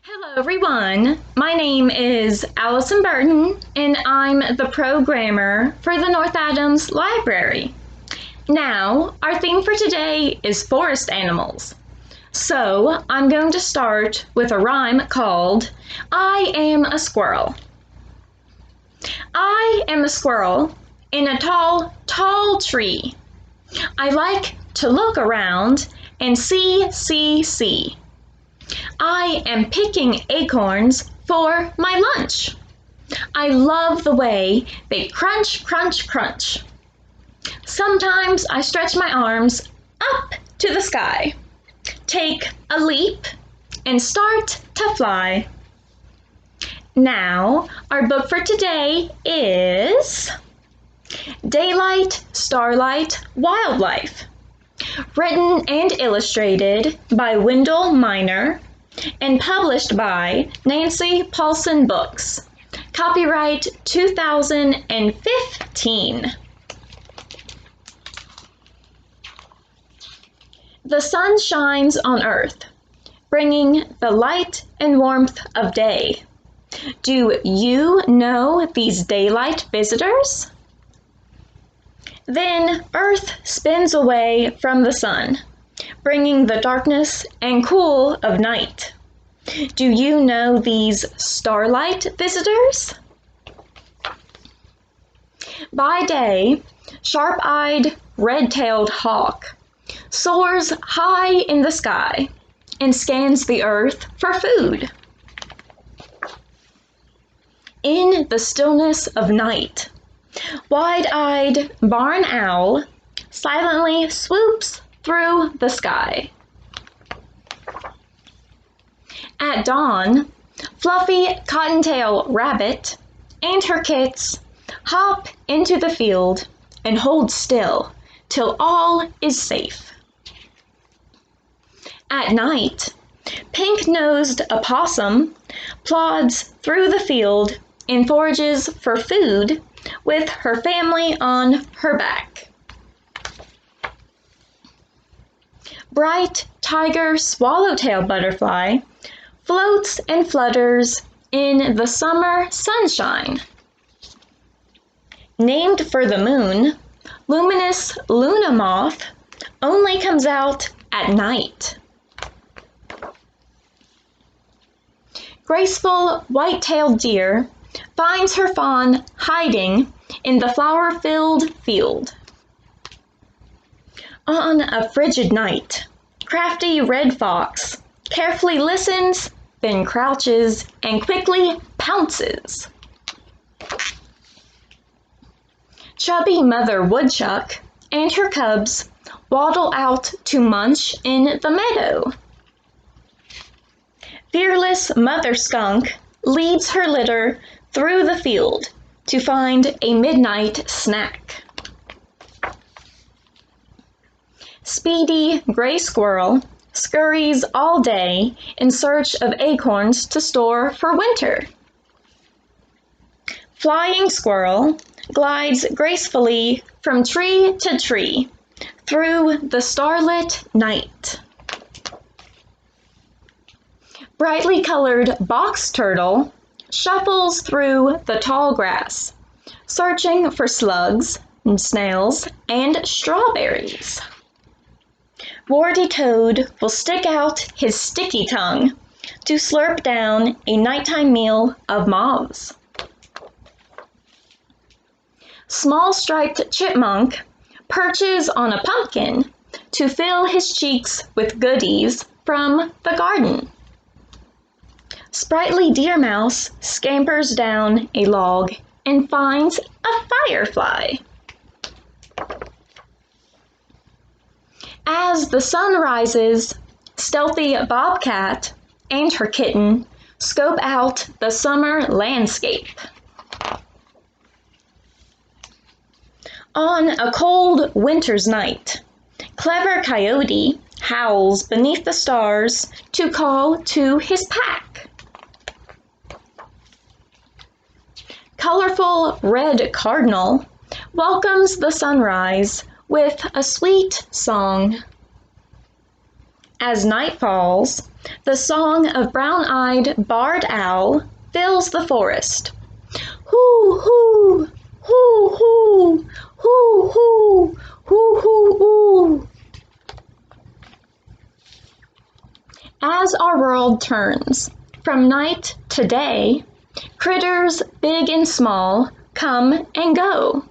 Hello everyone, my name is Allison Burton and I'm the programmer for the North Adams Library. Now, our theme for today is forest animals. So, I'm going to start with a rhyme called I am a squirrel. I am a squirrel in a tall, tall tree. I like to look around and see. I am picking acorns for my lunch. I love the way they crunch, crunch, crunch. Sometimes I stretch my arms up to the sky, take a leap, and start to fly. Now, our book for today is Daylight, Starlight, Wildlife, written and illustrated by Wendell Miner and published by Nancy Paulson Books. Copyright 2015. The sun shines on Earth, bringing the light and warmth of day. Do you know these daylight visitors? Then Earth spins away from the sun, bringing the darkness and cool of night. Do you know these starlight visitors? By day, sharp-eyed, red-tailed hawk soars high in the sky and scans the earth for food. In the stillness of night, wide-eyed barn owl silently swoops through the sky. At dawn, fluffy cottontail rabbit and her kits hop into the field and hold still till all is safe. At night, pink-nosed opossum plods through the field and forages for food with her family on her back. Bright tiger swallowtail butterfly floats and flutters in the summer sunshine. Named for the moon, luminous Luna moth only comes out at night. Graceful white-tailed deer finds her fawn hiding in the flower-filled field. On a frigid night, crafty red fox carefully listens, then crouches and quickly pounces. Chubby mother woodchuck and her cubs waddle out to munch in the meadow. Fearless mother skunk leads her litter through the field to find a midnight snack. Speedy gray squirrel scurries all day in search of acorns to store for winter. Flying squirrel glides gracefully from tree to tree through the starlit night. Brightly colored box turtle shuffles through the tall grass, searching for slugs, snails, and strawberries. Warty toad will stick out his sticky tongue to slurp down a nighttime meal of moths. Small striped chipmunk perches on a pumpkin to fill his cheeks with goodies from the garden. Sprightly deer mouse scampers down a log and finds a firefly. As the sun rises, stealthy bobcat and her kitten scope out the summer landscape. On a cold winter's night, clever coyote howls beneath the stars to call to his pack. Colorful red cardinal welcomes the sunrise with a sweet song. As night falls, The song of brown-eyed barred owl fills the forest. Hoo hoo, hoo hoo, hoo hoo, hoo hoo hoo. As our world turns from night to day, critters big and small come and go.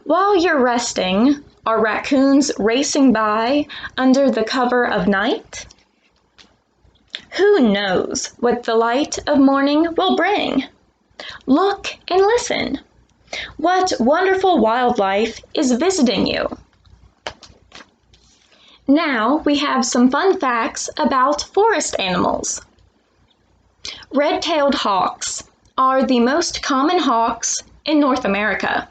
While you're resting, are raccoons racing by under the cover of night? Who knows what the light of morning will bring? Look and listen. What wonderful wildlife is visiting you? Now we have some fun facts about forest animals. Red-tailed hawks are the most common hawks in North America.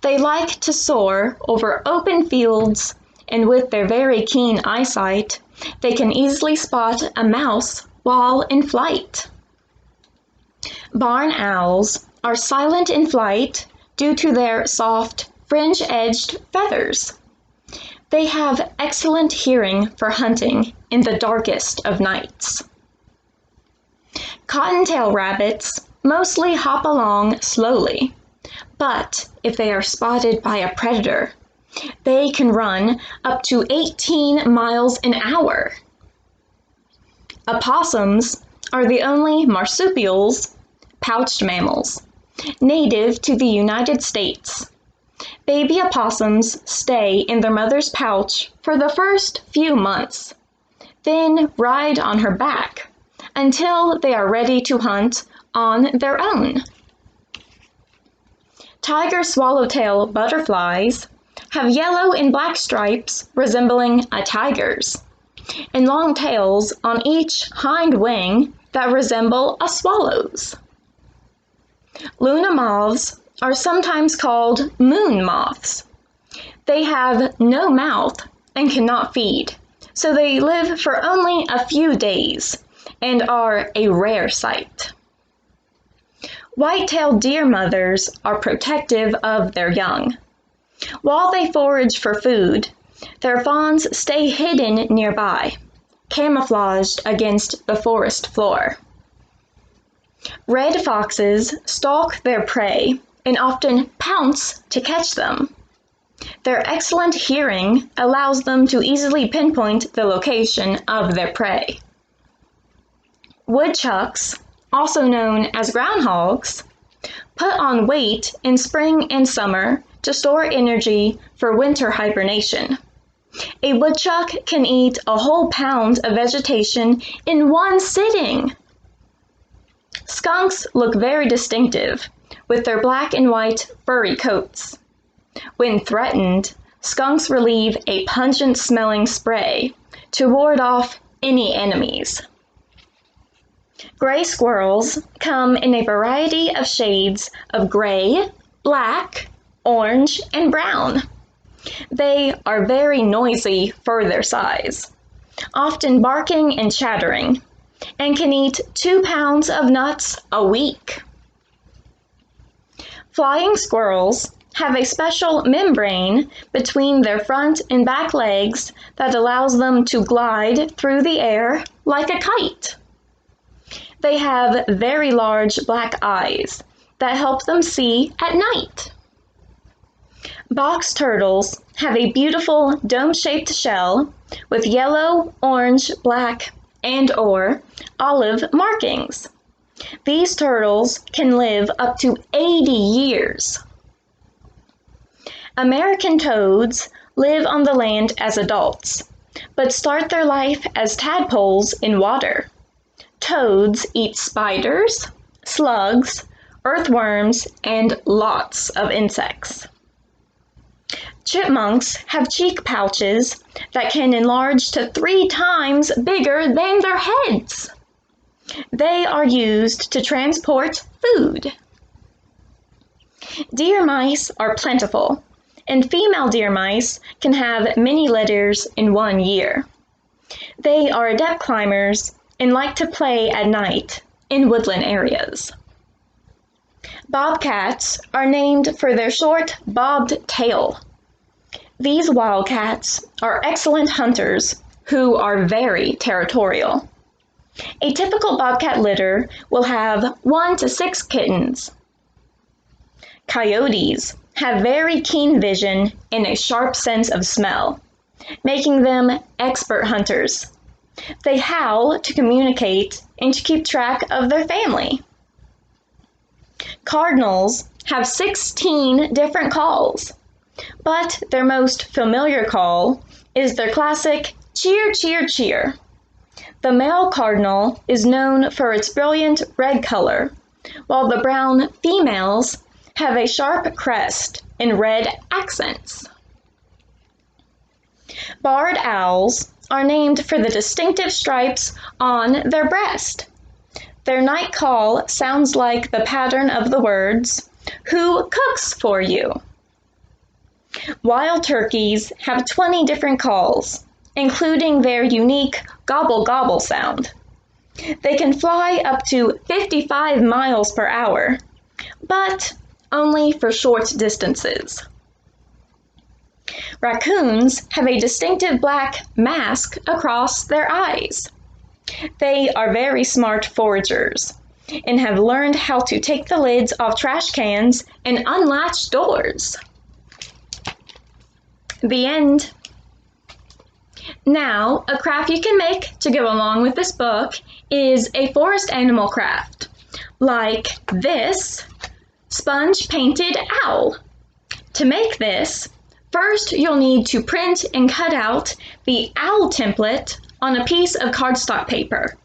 They like to soar over open fields, and with their very keen eyesight, they can easily spot a mouse while in flight. Barn owls are silent in flight due to their soft, fringe-edged feathers. They have excellent hearing for hunting in the darkest of nights. Cottontail rabbits mostly hop along slowly, but if they are spotted by a predator, they can run up to 18 miles an hour. Opossums are the only marsupials, pouched mammals, native to the United States. Baby opossums stay in their mother's pouch for the first few months, then ride on her back until they are ready to hunt on their own. Tiger swallowtail butterflies have yellow and black stripes resembling a tiger's, and long tails on each hind wing that resemble a swallow's. Luna moths are sometimes called moon moths. They have no mouth and cannot feed, so they live for only a few days and are a rare sight. White-tailed deer mothers are protective of their young. While they forage for food, their fawns stay hidden nearby, camouflaged against the forest floor. Red foxes stalk their prey and often pounce to catch them. Their excellent hearing allows them to easily pinpoint the location of their prey. Woodchucks, also known as groundhogs, put on weight in spring and summer to store energy for winter hibernation. A woodchuck can eat a whole pound of vegetation in one sitting. Skunks look very distinctive with their black and white furry coats. When threatened, skunks relieve a pungent-smelling spray to ward off any enemies. Gray squirrels come in a variety of shades of gray, black, orange, and brown. They are very noisy for their size, often barking and chattering, and can eat 2 pounds of nuts a week. Flying squirrels have a special membrane between their front and back legs that allows them to glide through the air like a kite. They have very large black eyes that help them see at night. Box turtles have a beautiful dome-shaped shell with yellow, orange, black, and/or olive markings. These turtles can live up to 80 years. American toads live on the land as adults, but start their life as tadpoles in water. Toads eat spiders, slugs, earthworms, and lots of insects. Chipmunks have cheek pouches that can enlarge to 3 times bigger than their heads. They are used to transport food. Deer mice are plentiful, and female deer mice can have many litters in one year. They are adept climbers and like to play at night in woodland areas. Bobcats are named for their short, bobbed tail. These wildcats are excellent hunters who are very territorial. A typical bobcat litter will have 1 to 6 kittens. Coyotes have very keen vision and a sharp sense of smell, making them expert hunters. They howl to communicate and to keep track of their family. Cardinals have 16 different calls, but their most familiar call is their classic cheer, cheer, cheer. The male cardinal is known for its brilliant red color, while the brown females have a sharp crest and red accents. Barred owls are named for the distinctive stripes on their breast. Their night call sounds like the pattern of the words, "Who cooks for you?" Wild turkeys have 20 different calls, including their unique gobble gobble sound. They can fly up to 55 miles per hour, but only for short distances. Raccoons have a distinctive black mask across their eyes. They are very smart foragers and have learned how to take the lids off trash cans and unlatch doors. The end. Now, a craft you can make to go along with this book is a forest animal craft, like this sponge painted owl. To make this, first you'll need to print and cut out the owl template on a piece of cardstock paper.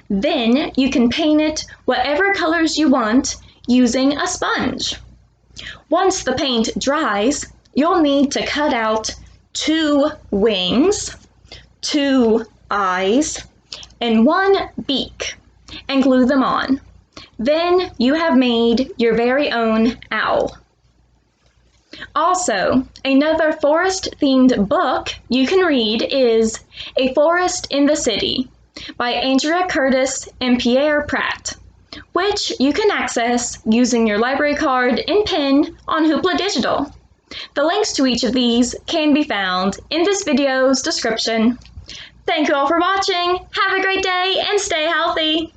Then you can paint it whatever colors you want using a sponge. Once the paint dries, you'll need to cut out 2 wings, 2 eyes, and 1 beak and glue them on. Then you have made your very own owl. Also, another forest-themed book you can read is A Forest in the City by Andrea Curtis and Pierre Pratt, which you can access using your library card and pen on Hoopla Digital. The links to each of these can be found in this video's description. Thank you all for watching, have a great day, and stay healthy!